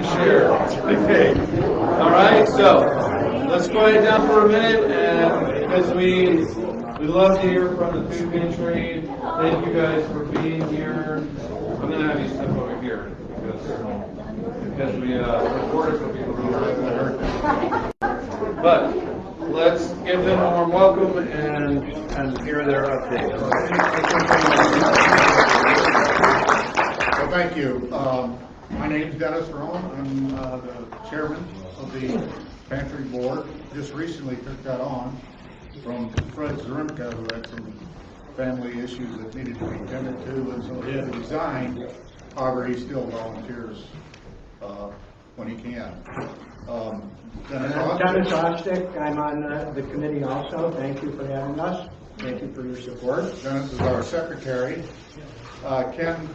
and share. Okay. All right. So let's quiet down for a minute, and because we love to hear from the food pantry. Thank you guys for being here. I'm gonna have you step over here because we recorded so people don't heard that. But let's give them a warm welcome and hear their update. Well, thank you. My name is Dennis Roan. I'm the chairman of the pantry board. Just recently took that on from Fred Zarimka, who had some family issues that needed to be tended to, and so he had to resign. However, he still volunteers when he can. Dennis Aukstik, I'm on the committee also. Thank you for having us. Thank you for your support. Dennis is our secretary. Ken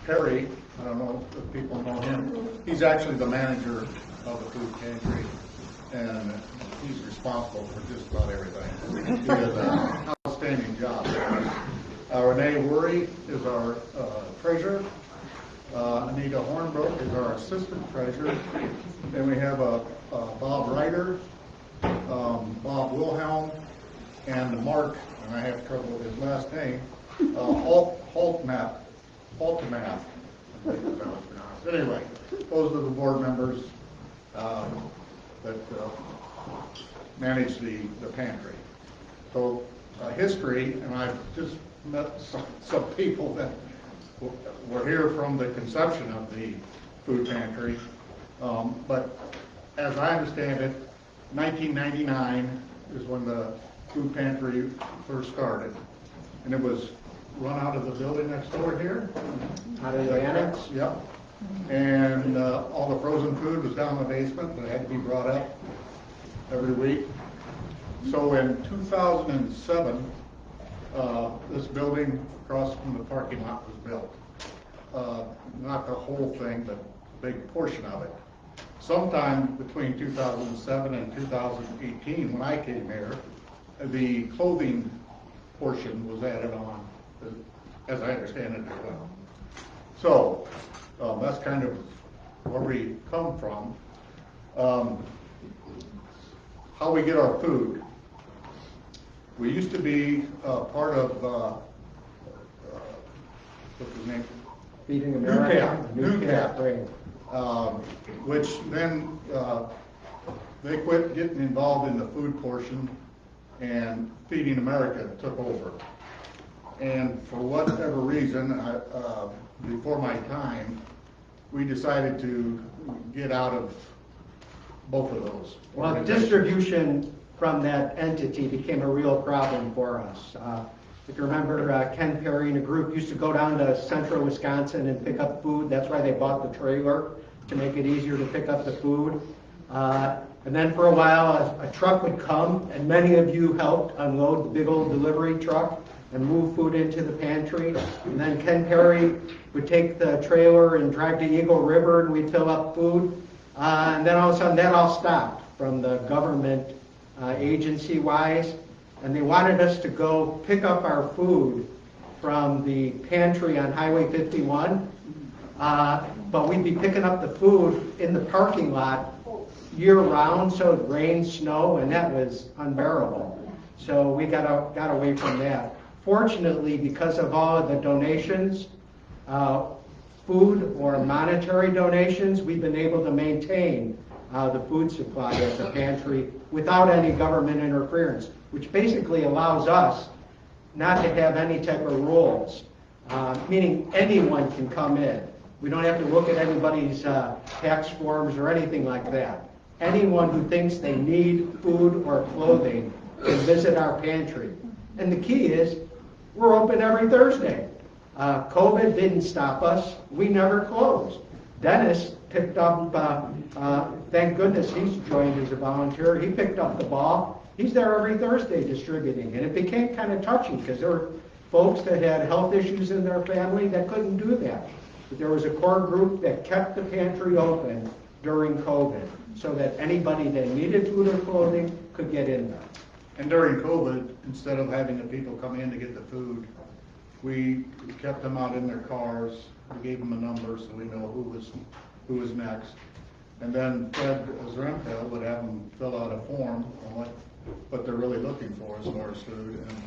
Perry, I don't know if people know him, he's actually the manager of the food pantry, and he's responsible for just about everything. He does an outstanding job. Renee Worry is our treasurer. Anita Hornbrook is our assistant treasurer. Then we have Bob Ryder, Bob Wilhelm, and Mark, and I have trouble with his last name, Holtmath. I think that's how it's pronounced. Anyway, those are the board members that manage the pantry. So history, and I've just met some people that were here from the conception of the food pantry. But as I understand it, 1999 is when the food pantry first started, and it was run out of the building next door here. Out of the annex? Yep. And all the frozen food was down in the basement, but it had to be brought up every week. So in 2007, this building across from the parking lot was built. Not the whole thing, but a big portion of it. Sometime between 2007 and 2018, when I came here, the clothing portion was added on, as I understand it as well. So that's kind of where we come from. How we get our food. We used to be part of what's his name? Feeding America. New Cap. Which then they quit getting involved in the food portion, and Feeding America took over. And for whatever reason, before my time, we decided to get out of both of those. Well, distribution from that entity became a real problem for us. If you remember, Ken Perry and a group used to go down to central Wisconsin and pick up food. That's why they bought the trailer, to make it easier to pick up the food. And then for a while, a truck would come, and many of you helped unload the big old delivery truck and move food into the pantry. And then Ken Perry would take the trailer and drive to Eagle River, and we'd fill up food. And then all of a sudden, that all stopped from the government agency-wise. And they wanted us to go pick up our food from the pantry on Highway 51. But we'd be picking up the food in the parking lot year-round, so it rained, snow, and that was unbearable. So we got away from that. Fortunately, because of all of the donations, food or monetary donations, we've been able to maintain the food supply at the pantry without any government interference, which basically allows us not to have any type of rules, meaning anyone can come in. We don't have to look at anybody's tax forms or anything like that. Anyone who thinks they need food or clothing can visit our pantry. And the key is, we're open every Thursday. COVID didn't stop us. We never closed. Dennis picked up, thank goodness he's joined as a volunteer. He picked up the ball. He's there every Thursday distributing. And it became kind of touchy because there were folks that had health issues in their family that couldn't do that. But there was a core group that kept the pantry open during COVID so that anybody that needed food or clothing could get in there. And during COVID, instead of having the people come in to get the food, we kept them out in their cars, we gave them a number so we know who was next. And then Fred Zaremka would have them fill out a form on what they're really looking for as far as food, and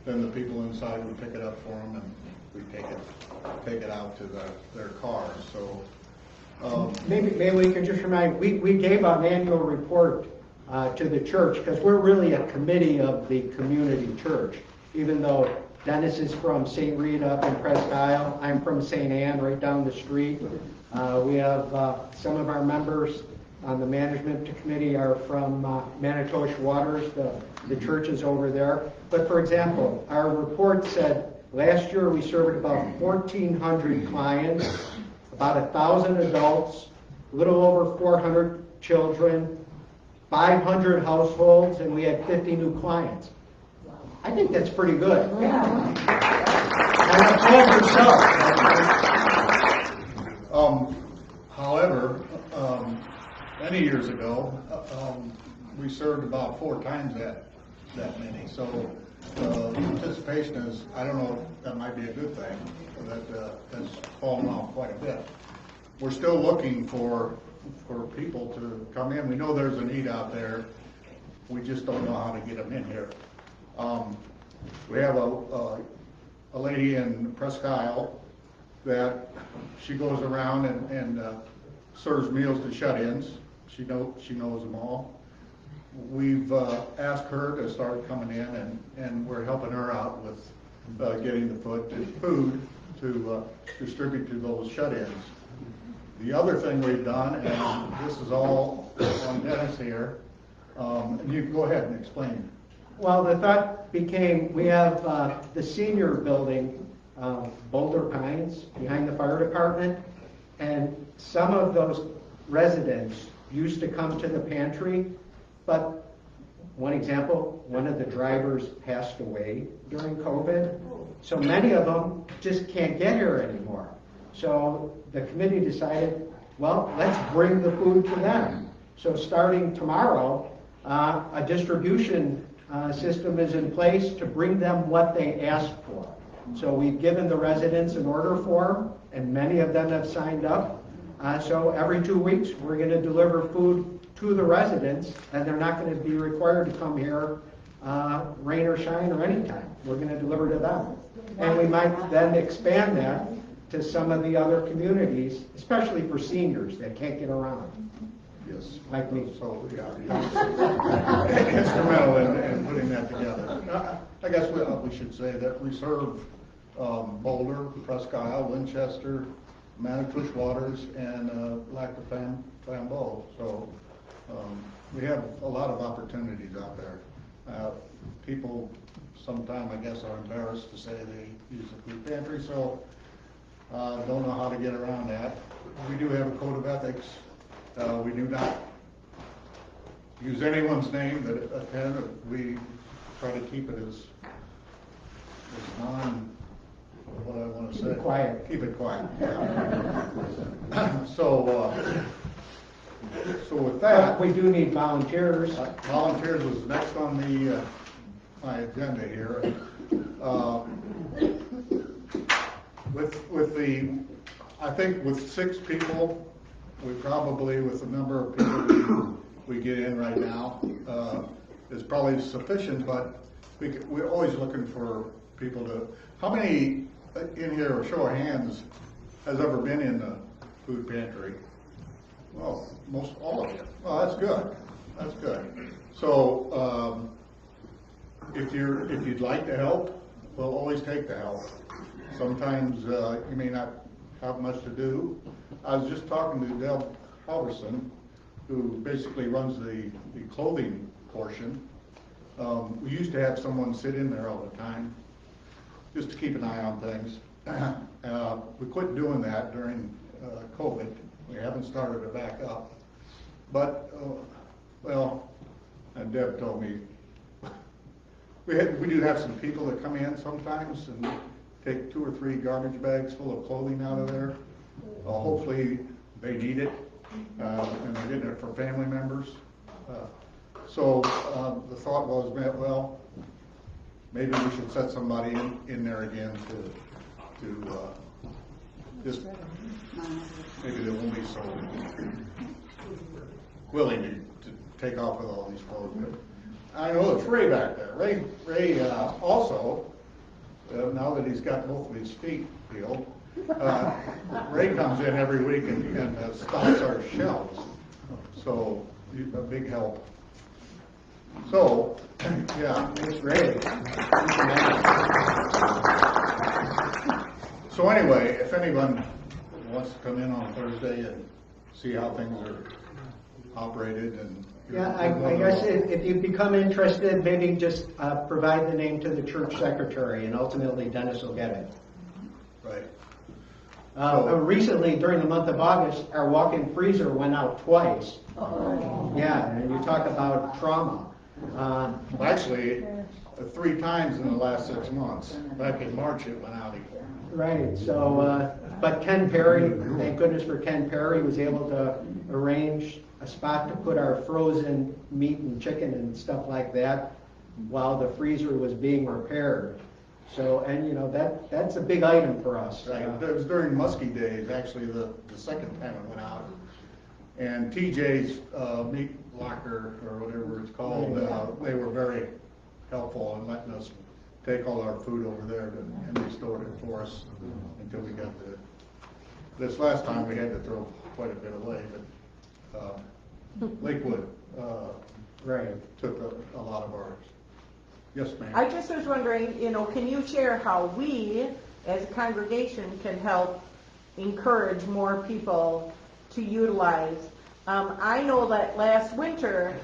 then the people inside would pick it up for them, and we'd take it out to their cars. So maybe we can just remind, we gave an annual report to the church, because we're really a committee of the community church. Even though Dennis is from St. Rita up in Presque Isle, I'm from St. Anne right down the street. We have some of our members on the management committee are from Manitowish Waters, the church is over there. But for example, our report said last year we served about 1,400 clients, about 1,000 adults, a little over 400 children, 500 households, and we had 50 new clients. I think that's pretty good. And applaud yourself. However, many years ago, we served about 4 times that many. So participation is, I don't know, that might be a good thing. That's fallen off quite a bit. We're still looking for people to come in. We know there's a need out there. We just don't know how to get them in here. We have a lady in Presque Isle that she goes around and serves meals to shut-ins. She knows them all. We've asked her to start coming in, and we're helping her out with getting the food to distribute to those shut-ins. The other thing we've done, and this is all on Dennis here, and you can go ahead and explain. Well, the thought became, we have the senior building, Boulder Pines, behind the fire department, and some of those residents used to come to the pantry, but one example, one of the drivers passed away during COVID, so many of them just can't get here anymore. So the committee decided, well, let's bring the food to them. So starting tomorrow, a distribution system is in place to bring them what they asked for. So we've given the residents an order form, and many of them have signed up. So every 2 weeks, we're going to deliver food to the residents, and they're not going to be required to come here rain or shine or anytime. We're going to deliver to them. And we might then expand that to some of the other communities, especially for seniors that can't get around. Yes. Like me. So, yeah, instrumental in putting that together. I guess we should say that we serve Boulder, Presque Isle, Winchester, Manitowish Waters, and Lac de Flambeau. So we have a lot of opportunities out there. People sometimes, I guess, are embarrassed to say they use the food pantry, so don't know how to get around that. We do have a code of ethics. We do not use anyone's name that attend. We try to keep it as what I want to say. Keep it quiet. Keep it quiet. So with that, We do need volunteers. volunteers was next on the my agenda here. With the, I think with 6 people, we probably, with the number of people we get in right now, is probably sufficient, but we're always looking for people to, how many in here, or show of hands, has ever been in the food pantry? Well, most all of you. Well, that's good. That's good. So, if you'd like to help, we'll always take the help. Sometimes you may not have much to do. I was just talking to Deb Halverson, who basically runs the clothing portion. We used to have someone sit in there all the time, just to keep an eye on things. We quit doing that during COVID. We haven't started it back up. But, well, and Deb told me, we do have some people that come in sometimes and take 2 or 3 garbage bags full of clothing out of there. Hopefully they need it, and they're getting it for family members. So the thought was, well, maybe we should set somebody in there again to just, maybe they won't be so willing to take off with all these clothes. But I know it's Ray back there. Ray also, now that he's got both of his feet healed, Ray comes in every week and stocks our shelves. So, a big help. So, yeah. Thanks, Ray. So anyway, if anyone wants to come in on Thursday and see how things are operated and. Yeah, I guess if you become interested, maybe just provide the name to the church secretary, and ultimately Dennis will get it. Right. Recently, during the month of August, our walk-in freezer went out twice. Oh. Yeah, and you talk about trauma. Actually, 3 times in the last 6 months. Back in March, it went out again. Right, so, but Ken Perry, thank goodness for Ken Perry, was able to arrange a spot to put our frozen meat and chicken and stuff like that while the freezer was being repaired. So, and you know, that's a big item for us. Right. It was during Muskie days, actually, the second time it went out. And TJ's meat locker, or whatever it's called, they were very helpful in letting us take all our food over there, and they stored it for us until we got this last time we had to throw quite a bit away, but Lakewood Right. took a lot of ours. Yes, ma'am. I just was wondering, can you share how we, as a congregation, can help encourage more people to utilize? I know that last winter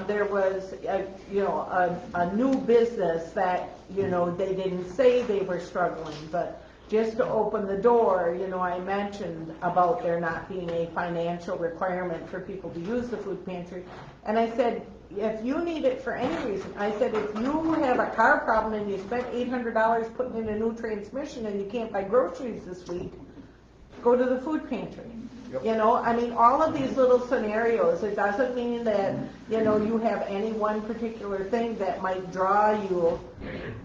there was a new business that they didn't say they were struggling, but just to open the door, I mentioned about there not being a financial requirement for people to use the food pantry, and I said, if you need it for any reason, I said, if you have a car problem and you spent $800 putting in a new transmission and you can't buy groceries this week, go to the food pantry. Yep. All of these little scenarios, it doesn't mean that, you have any one particular thing that might draw you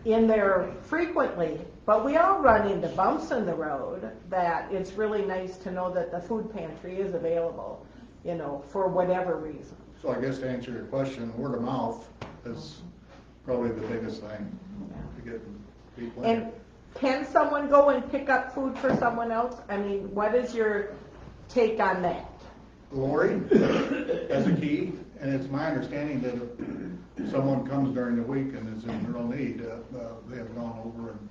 in there frequently, but we all run into bumps in the road that it's really nice to know that the food pantry is available, for whatever reason. So I guess to answer your question, word of mouth is probably the biggest thing to get people in. And can someone go and pick up food for someone else? What is your take on that? Lori has a key, and it's my understanding that if someone comes during the week and is in real need, they have gone over and.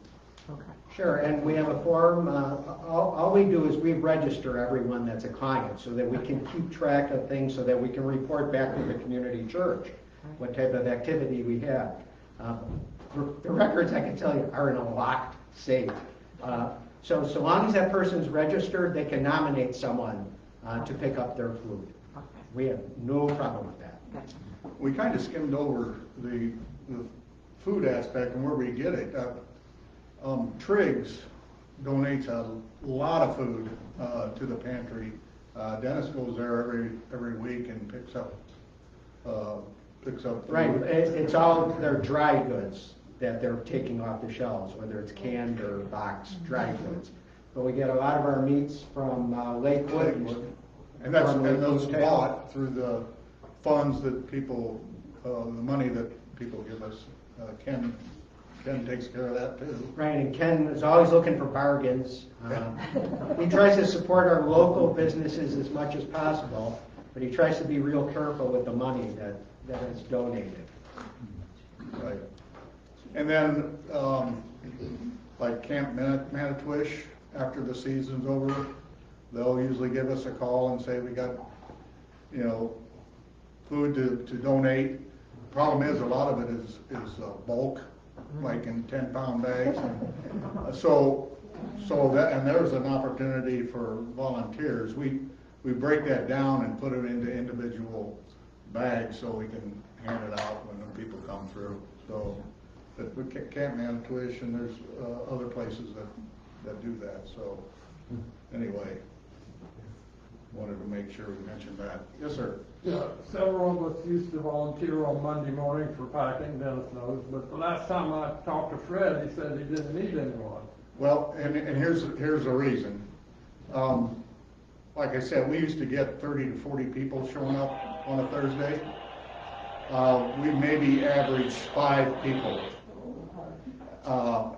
Okay. Sure, and we have a form. All we do is we register everyone that's a client so that we can keep track of things, so that we can report back to the community church what type of activity we have. The records, I can tell you, are in a locked safe. So long as that person's registered, they can nominate someone to pick up their food. Okay. We have no problem with that. Okay. We kind of skimmed over the food aspect and where we get it. Triggs donates a lot of food to the pantry. Dennis goes there every week and picks up food. Right, it's all their dry goods that they're taking off the shelves, whether it's canned or boxed dry goods. But we get a lot of our meats from Lakewood. And those bought through the funds that people, the money that people give us. Ken takes care of that too. Right, and Ken is always looking for bargains. He tries to support our local businesses as much as possible, but he tries to be real careful with the money that is donated. Right. And then, like Camp Manitwish, after the season's over, they'll usually give us a call and say we got, food to donate. The problem is a lot of it is bulk, like in 10-pound bags. And, and there's an opportunity for volunteers. We break that down and put it into individual bags so we can hand it out when the people come through. So, but we Camp Manitwish, and there's other places that do that. So, anyway, wanted wanted to make sure we mentioned that. Yes, sir. Yeah, several of us used to volunteer on Monday morning for packing, Dennis knows, but the last time I talked to Fred, he said he didn't need anyone. Well, and here's the reason. Like I said, we used to get 30 to 40 people showing up on a Thursday. We maybe average 5 people.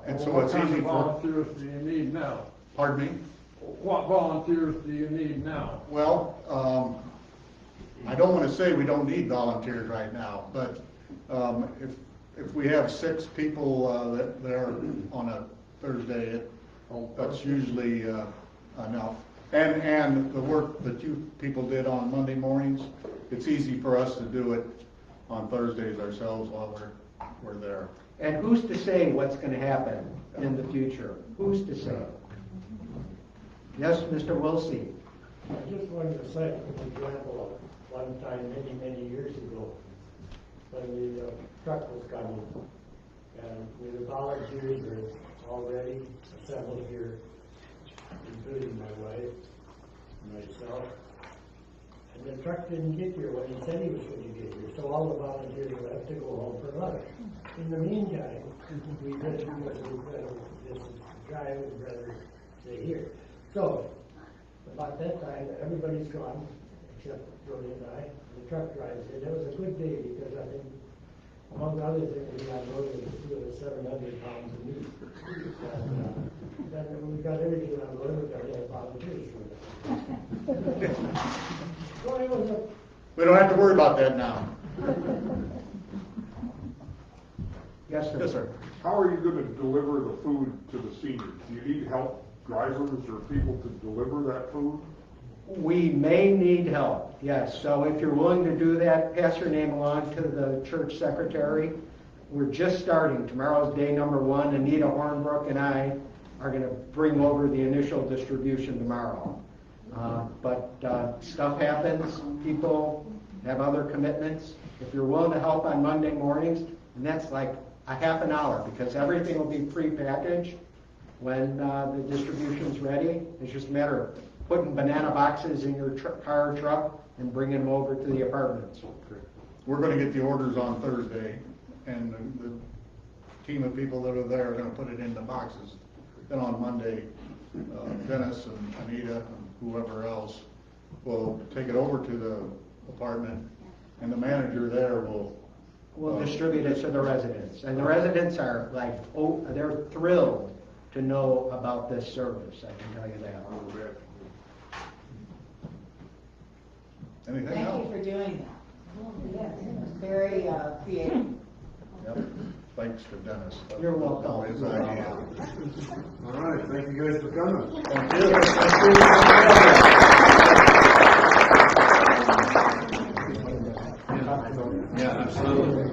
And so What it's kind easy of for, volunteers do you need now? pardon me? What volunteers do you need now? Well, I don't want to say we don't need volunteers right now, but if we have 6 people that are on a Thursday, that's usually enough. And the work that you people did on Monday mornings, it's easy for us to do it on Thursdays ourselves while we're there. And who's to say what's going to happen in the future? Who's to say? Yes, Mr. Wilsey. I just wanted to cite an example of one time many, many years ago when the truck was coming. And the volunteers were already assembled here, including my wife and myself. And the truck didn't get here when he said he was going to get here, so all the volunteers left to go home for lunch. In the meantime, we just drive and rather stay here. So, about that time, everybody's gone, except Jody and I, and the truck drives in. It was a good day because I think, among other things, we got loaded with 700 pounds of meat. And then we got everything on board, we got a volunteers for that. So it was a We don't have to worry about that now. Yes, sir. Yes, sir. How are you going to deliver the food to the seniors? Do you need help, drivers or people to deliver that food? We may need help, yes. So if you're willing to do that, pass your name along to the church secretary. We're just starting. Tomorrow's day number 1. Anita Hornbrook and I are going to bring over the initial distribution tomorrow. But stuff happens. People have other commitments. If you're willing to help on Monday mornings, and that's like a half an hour because everything will be prepackaged when the distribution's ready. It's just a matter of putting banana boxes in your car or truck and bringing them over to the apartments. We're going to get the orders on Thursday, and the team of people that are there are going to put it in the boxes. Then on Monday, Dennis and Anita and whoever else will take it over to the apartment, and the manager there will We'll distribute it to the residents. And the residents are like, oh, they're thrilled to know about this service, I can tell you that. Anything Thank else? you for doing that. Very creative. Yep. Thanks to Dennis. You're welcome. That was his idea. All right, thank you guys for coming. Thank you. Yeah, absolutely.